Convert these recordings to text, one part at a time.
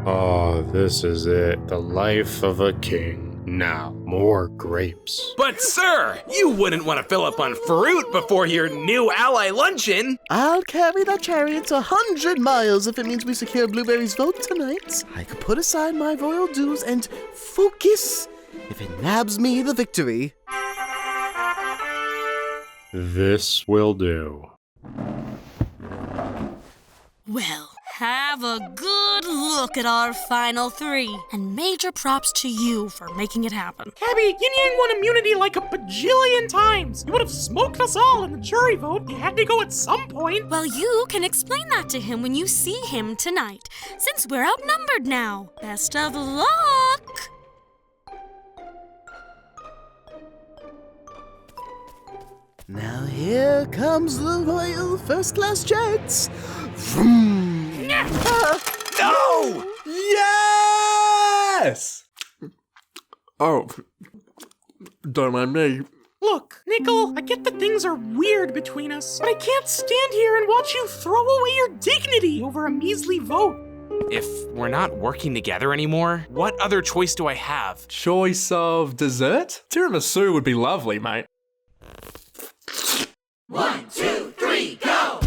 Oh, this is it. The life of a king. Now, more grapes. But sir, you wouldn't want to fill up on fruit before your new ally luncheon. I'll carry that chariot 100 miles if it means we secure Blueberry's vote tonight. I could put aside my royal dues and focus if it nabs me the victory. This will do. Well, have a good look at our final three. And major props to you for making it happen. Cabby, Yin won immunity like a bajillion times. You would have smoked us all in the jury vote. You had to go at some point. Well, you can explain that to him when you see him tonight, since we're outnumbered now. Best of luck! Now here comes the royal first-class jet. Vroom. No! Yes! Oh, don't mind me. Look, Nickel, I get that things are weird between us, but I can't stand here and watch you throw away your dignity over a measly vote. If we're not working together anymore, what other choice do I have? Choice of dessert? Tiramisu would be lovely, mate. 1, 2, 3, go!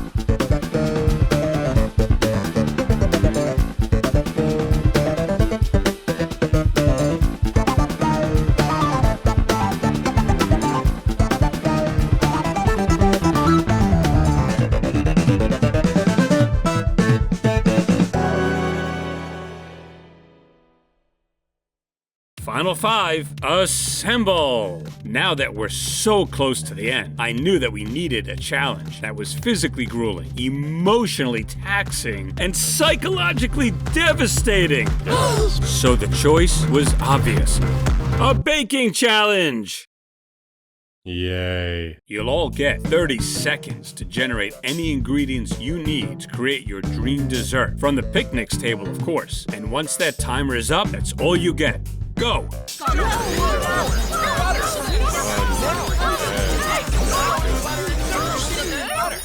Final five, assemble! Now that we're so close to the end, I knew that we needed a challenge that was physically grueling, emotionally taxing, and psychologically devastating. So the choice was obvious. A baking challenge! Yay. You'll all get 30 seconds to generate any ingredients you need to create your dream dessert. From the picnics table, of course. And once that timer is up, that's all you get. Go!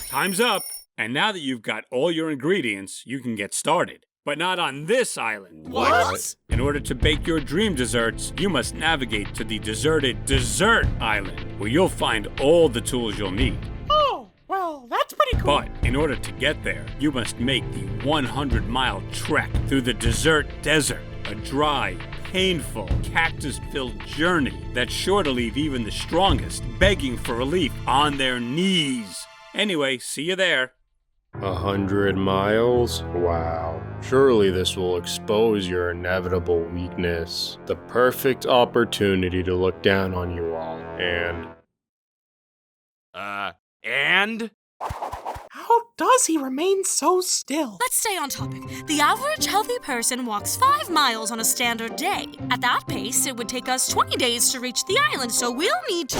Time's up. And now that you've got all your ingredients, you can get started. But not on this island. What? In order to bake your dream desserts, you must navigate to the deserted Dessert Island, where you'll find all the tools you'll need. Oh, well, that's pretty cool. But in order to get there, you must make the 100-mile trek through the desert desert, a dry, painful, cactus-filled journey that's sure to leave even the strongest begging for relief on their knees. Anyway, see you there. 100 miles? Wow. Surely this will expose your inevitable weakness. The perfect opportunity to look down on you all. And? How does he remain so still? Let's stay on topic. The average healthy person walks 5 miles on a standard day. At that pace, it would take us 20 days to reach the island, so we'll need to...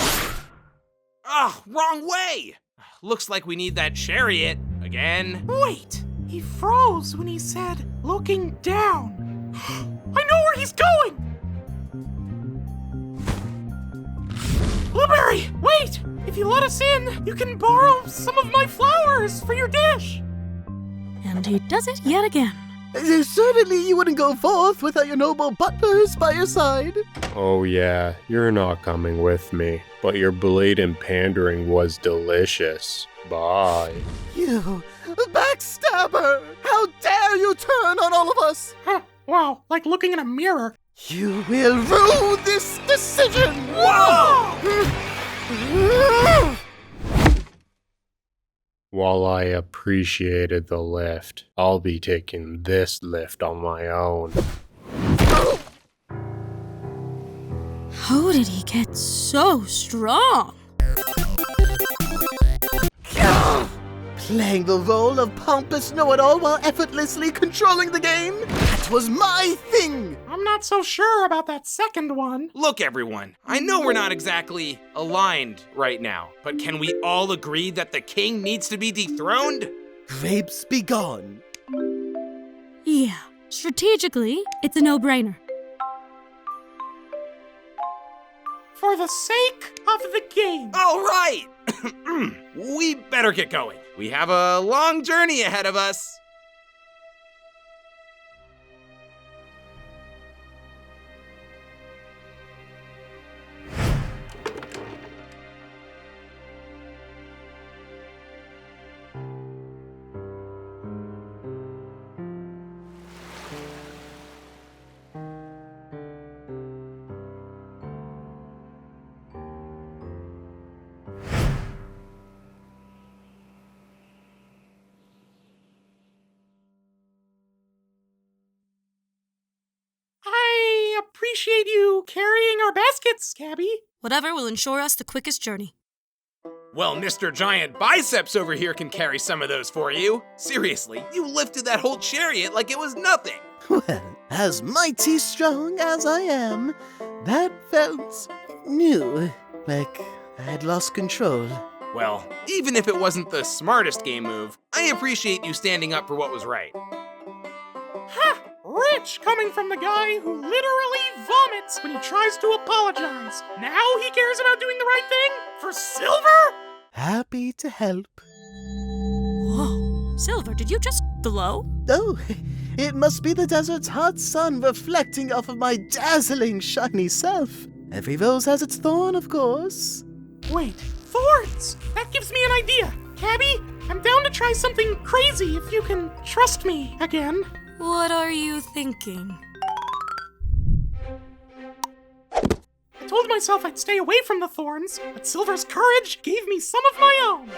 Wrong way! Looks like we need that chariot again. Wait, he froze when he said, looking down. I know where he's going! Blueberry, wait! If you let us in, you can borrow some of my flowers for your dish. And he does it yet again. Certainly you wouldn't go forth without your noble butlers by your side. Oh yeah, you're not coming with me. But your blatant pandering was delicious. Bye. You backstabber! How dare you turn on all of us! Huh, wow, like looking in a mirror. You will rue this decision! Whoa! While I appreciated the lift, I'll be taking this lift on my own. How did he get so strong? Playing the role of pompous know-it-all while effortlessly controlling the game? That was my thing! I'm not so sure about that second one. Look, everyone, I know we're not exactly aligned right now, but can we all agree that the king needs to be dethroned? Grapes be gone. Yeah, strategically, it's a no-brainer. For the sake of the game. All right! We better get going. We have a long journey ahead of us. appreciate you carrying our baskets, Cabby. Whatever will ensure us the quickest journey. Well, Mr. Giant Biceps over here can carry some of those for you. Seriously, you lifted that whole chariot like it was nothing. Well, as mighty strong as I am, that felt new, like I had lost control. Well, even if it wasn't the smartest game move, I appreciate you standing up for what was right. Ha! Rich coming from the guy who literally vomits when he tries to apologize. Now he cares about doing the right thing? For silver? Happy to help. Whoa. Silver, did you just glow? Oh, it must be the desert's hot sun reflecting off of my dazzling, shiny self. Every rose has its thorn, of course. Wait, thorns! That gives me an idea. Cabby, I'm down to try something crazy if you can trust me again. What are you thinking? I told myself I'd stay away from the thorns, but Silver's courage gave me some of my own.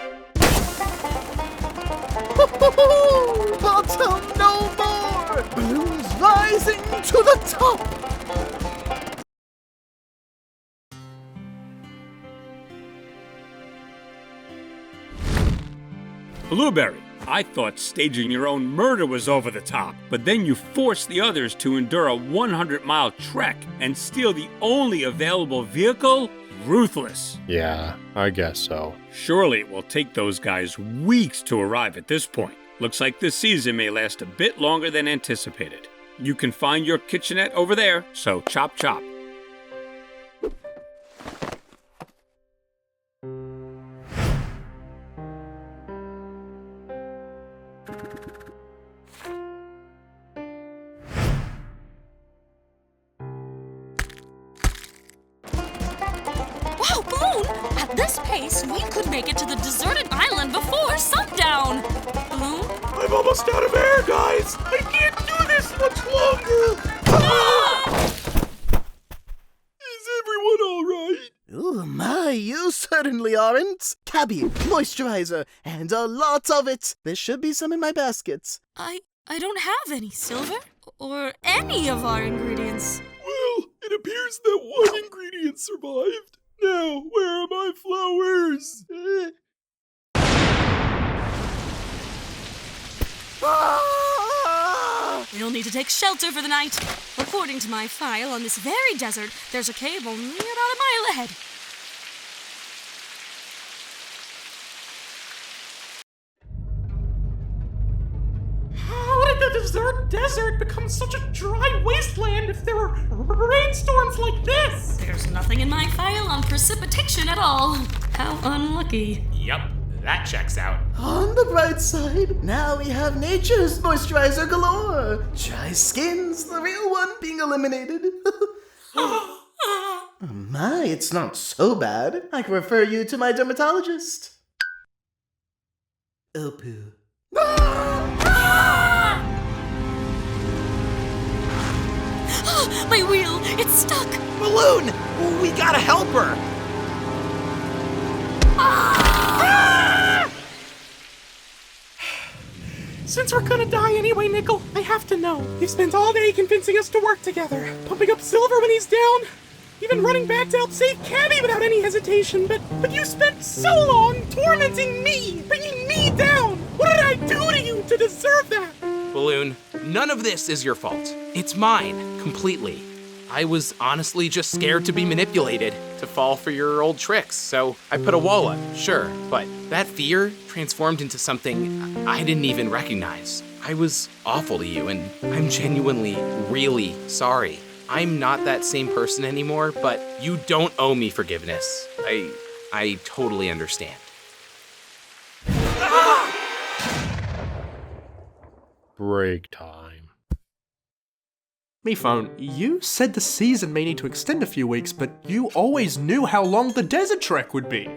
Bottom no more! Balloons rising to the top! Blueberry, I thought staging your own murder was over the top, but then you forced the others to endure a 100-mile trek and steal the only available vehicle? Ruthless. Yeah, I guess so. Surely it will take those guys weeks to arrive at this point. Looks like this season may last a bit longer than anticipated. You can find your kitchenette over there, so chop chop. Wow, Balloon! At this pace, we could make it to the deserted island before sundown! Balloon? I'm almost out of air, guys! I can't do this much longer! Is everyone alright? Oh my, you certainly aren't. Cabby, moisturizer, and a lot of it. There should be some in my baskets. I don't have any silver or any of our ingredients. Well, it appears that one ingredient survived. Now, where are my flowers? We'll need to take shelter for the night. According to my file on this very desert, there's a cave only about a mile ahead. How did the desert become such a dry wasteland if there were rainstorms like this? There's nothing in my file on precipitation at all. How unlucky. Yup, that checks out. On the bright side, now we have nature's moisturizer galore. Dry skin's the real one being eliminated. Oh my, it's not so bad. I can refer you to my dermatologist. Oh, poo. My wheel, it's stuck. Balloon! We gotta help her! Since we're gonna die anyway, Nickel, I have to know. You've spent all day convincing us to work together, pumping up Silver when he's down, even running back to help save Cabby without any hesitation, but you spent so long tormenting me, bringing me down! What did I do to you to deserve that? Balloon, none of this is your fault. It's mine, completely. I was honestly just scared to be manipulated, to fall for your old tricks, so I put a wall up, sure, but that fear transformed into something I didn't even recognize. I was awful to you, and I'm genuinely, really sorry. I'm not that same person anymore, but you don't owe me forgiveness. I totally understand. Break time. Me phone, you said the season may need to extend a few weeks, but you always knew how long the desert trek would be.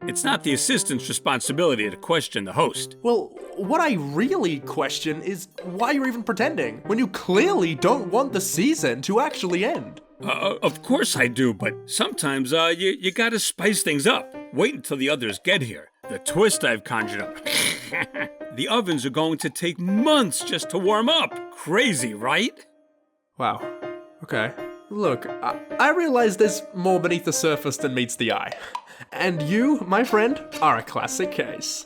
It's not the assistant's responsibility to question the host. Well, what I really question is why you're even pretending, when you clearly don't want the season to actually end. Of course I do, but sometimes, you gotta spice things up. Wait until the others get here. The twist I've conjured up. The ovens are going to take months just to warm up. Crazy, right? Wow. Okay. Look, I realize there's more beneath the surface than meets the eye. And you, my friend, are a classic case.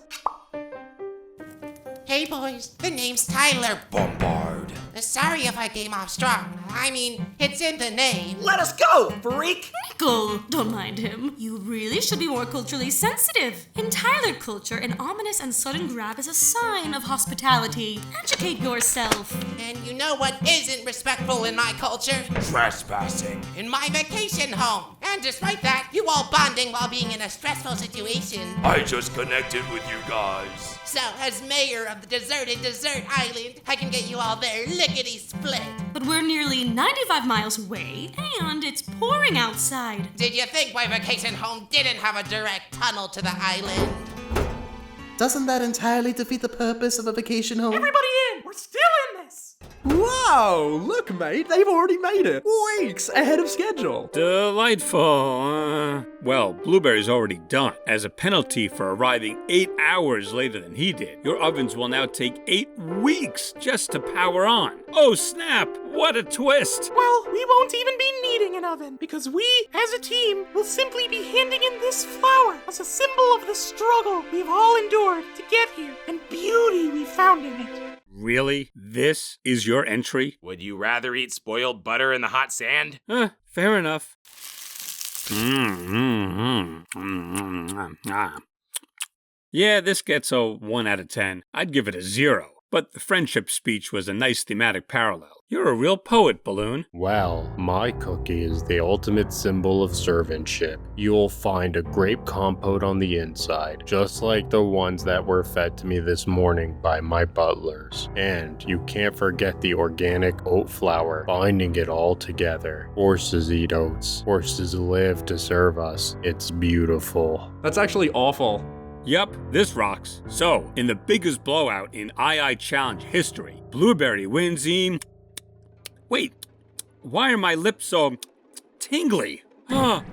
Hey boys, the name's Tyler Bombard. Sorry if I came off strong. I mean, it's in the name. Let us go, freak! Nickel, don't mind him. You really should be more culturally sensitive. In Tyler culture, an ominous and sudden grab is a sign of hospitality. Educate yourself. And you know what isn't respectful in my culture? Trespassing. In my vacation home. And despite that, you all bonding while being in a stressful situation. I just connected with you guys. So, as mayor of the deserted desert island, I can get you all there lickety-split. But we're nearly 95 miles away, and it's pouring outside. Did you think my vacation home didn't have a direct tunnel to the island? Doesn't that entirely defeat the purpose of a vacation home? Everybody in! We're still in this! Wow, look mate, they've already made it. Weeks ahead of schedule. Delightful. Well, Blueberry's already done. As a penalty for arriving 8 hours later than he did, your ovens will now take 8 weeks just to power on. Oh snap, what a twist. Well, we won't even be needing an oven, because we, as a team, will simply be handing in this flower as a symbol of the struggle we've all endured to get here, and beauty we found in it. Really? This is your entry? Would you rather eat spoiled butter in the hot sand? Fair enough. Yeah, this gets a 1 out of 10. I'd give it a 0. But the friendship speech was a nice thematic parallel. You're a real poet, Balloon. Well, my cookie is the ultimate symbol of servantship. You'll find a grape compote on the inside, just like the ones that were fed to me this morning by my butlers. And you can't forget the organic oat flour, binding it all together. Horses eat oats. Horses live to serve us. It's beautiful. That's actually awful. Yup, this rocks. So, in the biggest blowout in II Challenge history, Blueberry wins in... Wait, why are my lips so tingly? Ah!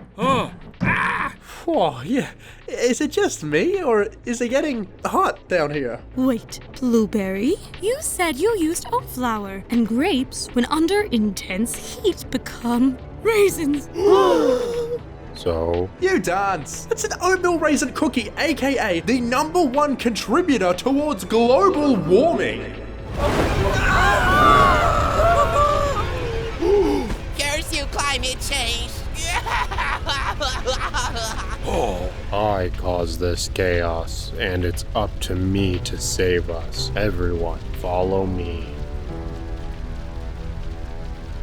Oh, yeah. Is it just me, or is it getting hot down here? Wait, Blueberry? You said you used oat flour, and grapes, when under intense heat, become raisins. So? You dance! It's an oatmeal raisin cookie, aka the #1 contributor towards global warming! Curse you, climate change! I caused this chaos, and it's up to me to save us. Everyone, follow me.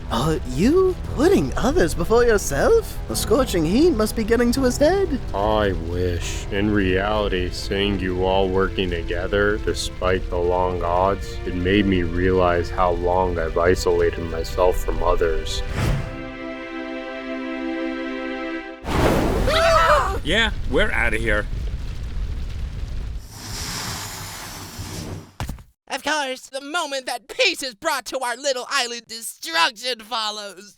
Are you putting others before yourself? The scorching heat must be getting to his head. I wish. In reality, seeing you all working together, despite the long odds, it made me realize how long I've isolated myself from others. Yeah, we're out of here. Of course, the moment that peace is brought to our little island, destruction follows.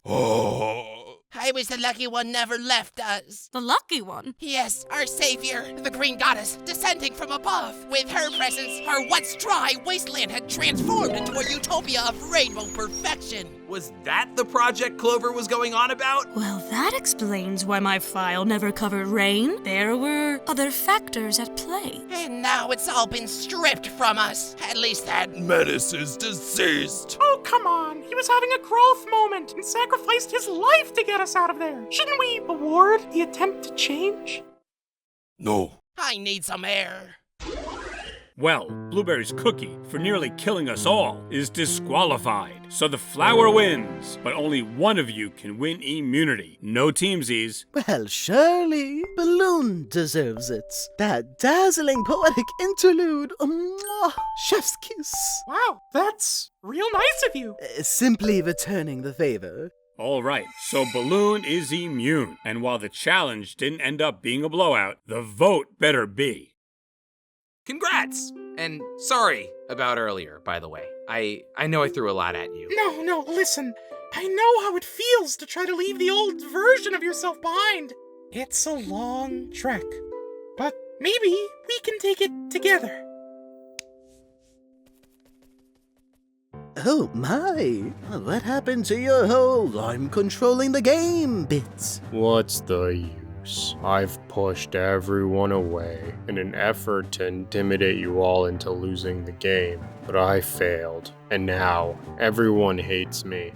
I was the lucky one never left us. The lucky one? Yes, our savior, the green goddess, descending from above. With her presence, our once dry wasteland had transformed into a utopia of rainbow perfection. Was that the project Clover was going on about? Well, that explains why my file never covered rain. There were other factors at play. And now it's all been stripped from us. At least that Menace is deceased. Oh, come on. He was having a growth moment and sacrificed his life to get us out of there. Shouldn't we award the attempt to change? No. I need some air. Well, Blueberry's cookie, for nearly killing us all, is disqualified. So the flower wins, but only one of you can win immunity. No teamsies. Well, surely Balloon deserves it. That dazzling poetic interlude. Chef's kiss. Wow, that's real nice of you. Simply returning the favor. All right, so Balloon is immune. And while the challenge didn't end up being a blowout, the vote better be. Congrats! And sorry about earlier, by the way. I know I threw a lot at you. No, listen. I know how it feels to try to leave the old version of yourself behind. It's a long trek. But maybe we can take it together. Oh my! What happened to your whole "I'm controlling the game" bit? What's the use? I've pushed everyone away in an effort to intimidate you all into losing the game, but I failed, and now everyone hates me.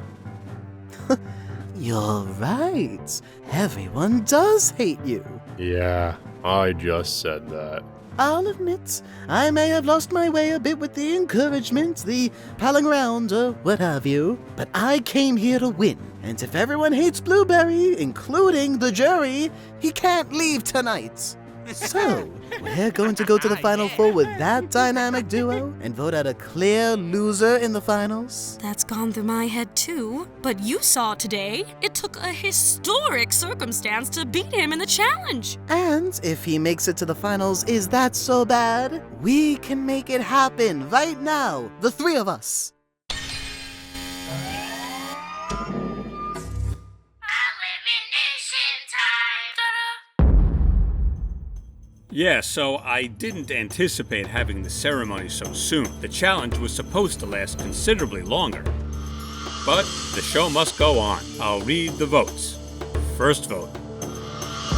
You're right. Everyone does hate you. Yeah, I just said that. I'll admit, I may have lost my way a bit with the encouragement, the palling around, or what have you, but I came here to win. And if everyone hates Blueberry, including the jury, he can't leave tonight. So, we're going to go to the Final Four with that dynamic duo and vote out a clear loser in the finals? That's gone through my head too. But you saw today, it took a historic circumstance to beat him in the challenge. And if he makes it to the finals, is that so bad? We can make it happen right now, the three of us. Yeah, so I didn't anticipate having the ceremony so soon. The challenge was supposed to last considerably longer. But the show must go on. I'll read the votes. First vote,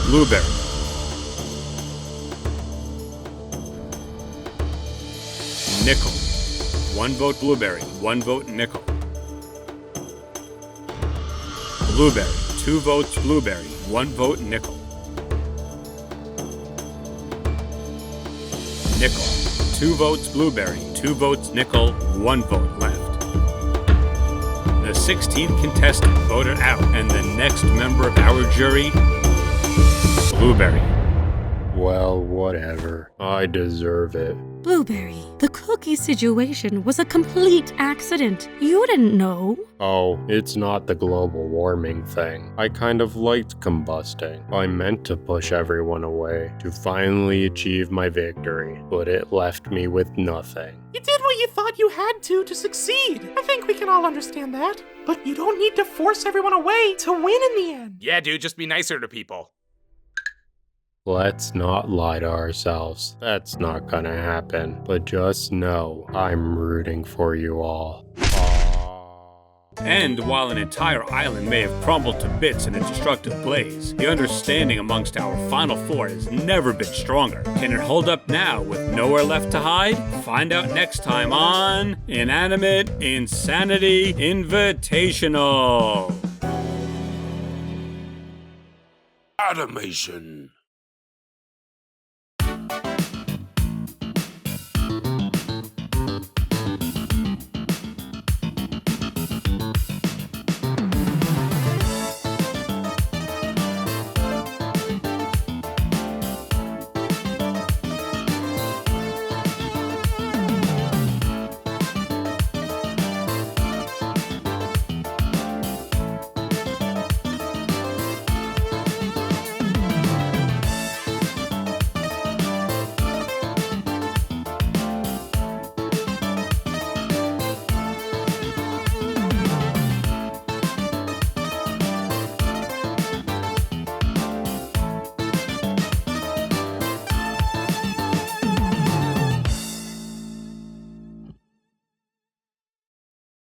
Blueberry. Nickel. 1 vote Blueberry, 1 vote Nickel. Blueberry. 2 votes Blueberry, 1 vote Nickel. Nickel. 2 votes Blueberry, 2 votes Nickel, 1 vote left. The 16th contestant voted out, and the next member of our jury, Blueberry. Well, whatever. I deserve it. Blueberry, the cookie situation was a complete accident. You didn't know. Oh, it's not the global warming thing. I kind of liked combusting. I meant to push everyone away to finally achieve my victory, but it left me with nothing. You did what you thought you had to succeed. I think we can all understand that. But you don't need to force everyone away to win in the end. Yeah, dude, just be nicer to people. Let's not lie to ourselves. That's not gonna happen. But just know, I'm rooting for you all. And while an entire island may have crumbled to bits in a destructive blaze, the understanding amongst our Final Four has never been stronger. Can it hold up now with nowhere left to hide? Find out next time on Inanimate Insanity Invitational. Animation.